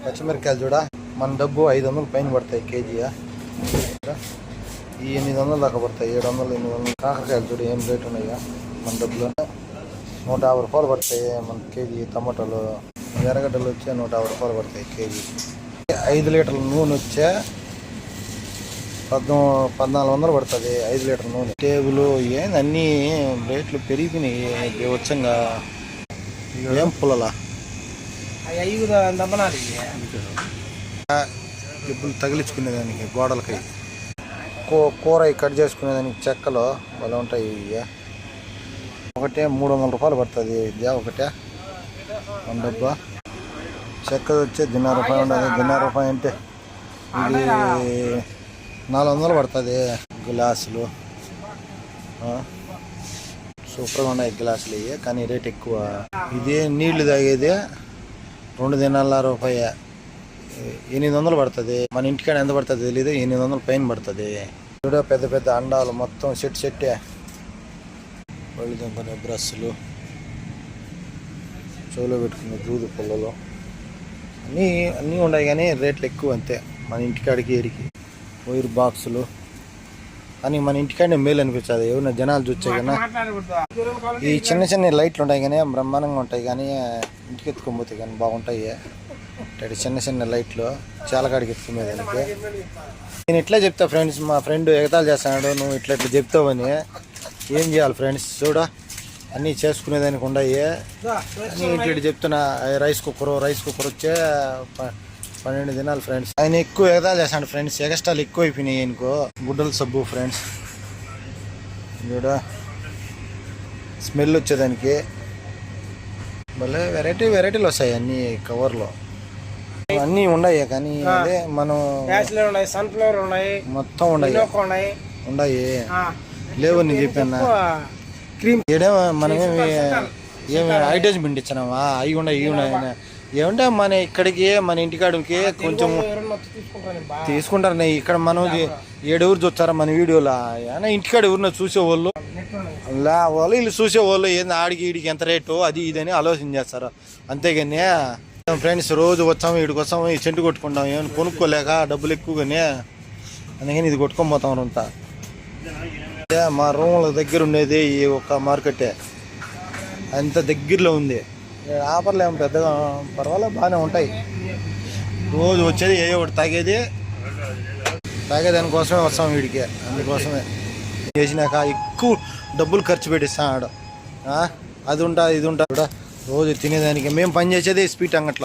పచ్చిమిరకాయలు చూడ మన డబ్బు 500 పైన పడతాయి కేజీ. ఈ 800 దాకా పడతాయి, 700 800. కాకరకాయలు చూడు ఏం రేటు ఉన్నాయా మన డబ్బులో. 150 రూపాయలు పడతాయి మన కేజీ. టమాటాలు ఎర్రగడ్డలు వచ్చే 150 రూపాయలు పడతాయి కేజీ. 5 లీటర్ల నూనె వచ్చే 1400 పడుతుంది 5 లీటర్ల నూనె. టేబుల్ ఏంది అన్నీ రేట్లు పెరిగినాయి బీభత్సంగా. ఏం పుల్లలా డబ్బులు తగిలించుకునేదానికి గోడలకి, కూర కట్ చేసుకునేదానికి చెక్కలు భలే ఉంటాయి. ఒకటే 300 రూపాయలు పడుతుంది ఇదే ఒకటే మన డబ్బా. చెక్క వచ్చే 1.5 రూపాయలు ఉండదు. 1.5 రూపాయలు అంటే ఇది 400 పడుతుంది. గ్లాసులు సూపర్గా ఉన్నాయి గ్లాసులు ఇవి, కానీ రేట్ ఎక్కువ. ఇదే నీళ్లు తాగేది 2.5 రూపాయ 800 పడుతుంది. మన ఇంటికాడ ఎంత పడుతుంది తెలీదు, 800 పైన పడుతుంది. చూడ పెద్ద పెద్ద అండాలు మొత్తం సెట్టే. ఒళ్ళు దింపుకునే బ్రష్లు, చెవులో పెట్టుకునే దూదు పుల్లలు అన్నీ ఉన్నాయి, కానీ రేట్లు ఎక్కువ అంతే. మన ఇంటికాడికి ఏడికి వైర్ బాక్సులు అని మన ఇంటికాడే మేలు అనిపించదు. ఎవరైనా జనాలు చూచ్చే కన్నా ఈ చిన్న చిన్న లైట్లు ఉంటాయి కానీ బ్రహ్మాండంగా ఉంటాయి, కానీ ఇంటికి ఎత్తుకోబోతాయి కానీ బాగుంటాయి. ఇట్లాంటి చిన్న చిన్న లైట్లు చాలా కాడికి ఎత్తుకునేదానికి. నేను ఇట్లా చెప్తా ఫ్రెండ్స్, మా ఫ్రెండ్ ఎగతాలు చేస్తున్నాడు నువ్వు ఇట్లా చెప్తావని. ఏం చేయాలి ఫ్రెండ్స్, చూడ అన్నీ చేసుకునేదానికి ఉన్నాయి అని ఇట్లా చెప్తున్నా. రైస్ కుక్కర్ వచ్చే 12 దినాలు ఫ్రెండ్స్. ఆయన ఎక్కువ ఎగతాలు చేస్తాడు ఫ్రెండ్స్, ఎగస్ట్రాలు ఎక్కువ అయిపోయినాయి ఆయనకు. గుడ్డల సబ్బు ఫ్రెండ్స్ చూడ స్మెల్ వచ్చేదానికి భలే వెరైటీలు వస్తాయి అన్నీ కవర్లో. అన్నీ ఉన్నాయి, కానీ అదే మనం సన్ఫ్లవర్ ఉన్నాయి మొత్తం ఉన్నాయి లేవు. నేను చెప్పాను క్రీమ్ మనమేమి అడ్వర్టైజ్మెంట్ ఇచ్చినావా అవి ఉన్నాయి ఏమంటే మన ఇక్కడికి మన ఇంటికాడికి కొంచెం తీసుకుంటారు. ఇక్కడ మనం 7 ఊరు చూస్తారా మన వీడియోలో, అయినా ఇంటికాడ ఎవరిన చూసేవాళ్ళు వీళ్ళు చూసేవాళ్ళు ఏంది ఆడికి ఈడికి ఎంత రేటు అది ఇదని ఆలోచన చేస్తారు అంతేగాని. ఫ్రెండ్స్ రోజు వచ్చాము వీడికి వస్తాము ఈ చెంటు కొట్టుకుంటాం, ఏమైనా కొనుక్కోలేక డబ్బులు ఎక్కువగానే, అందుకని ఇది కొట్టుకొని పోతాం అంతా. మా రూమ్ల దగ్గర ఉండేది ఈ ఒక మార్కెటే, అంత దగ్గరలో ఉంది. ఆఫర్లు ఏమో పెద్దగా పర్వాలేదు బాగానే ఉంటాయి. రోజు వచ్చేది ఒకటి తాగేదానికోసమే వస్తాం వీడికి, అందుకోసమే చేసినాక ఎక్కువ డబ్బులు ఖర్చు పెట్టిస్తాడు. అది ఉంటా ఇది ఉంటా కూడా రోజు తినేదానికి. మేము పని చేసేది స్వీట్ అంగట్లో.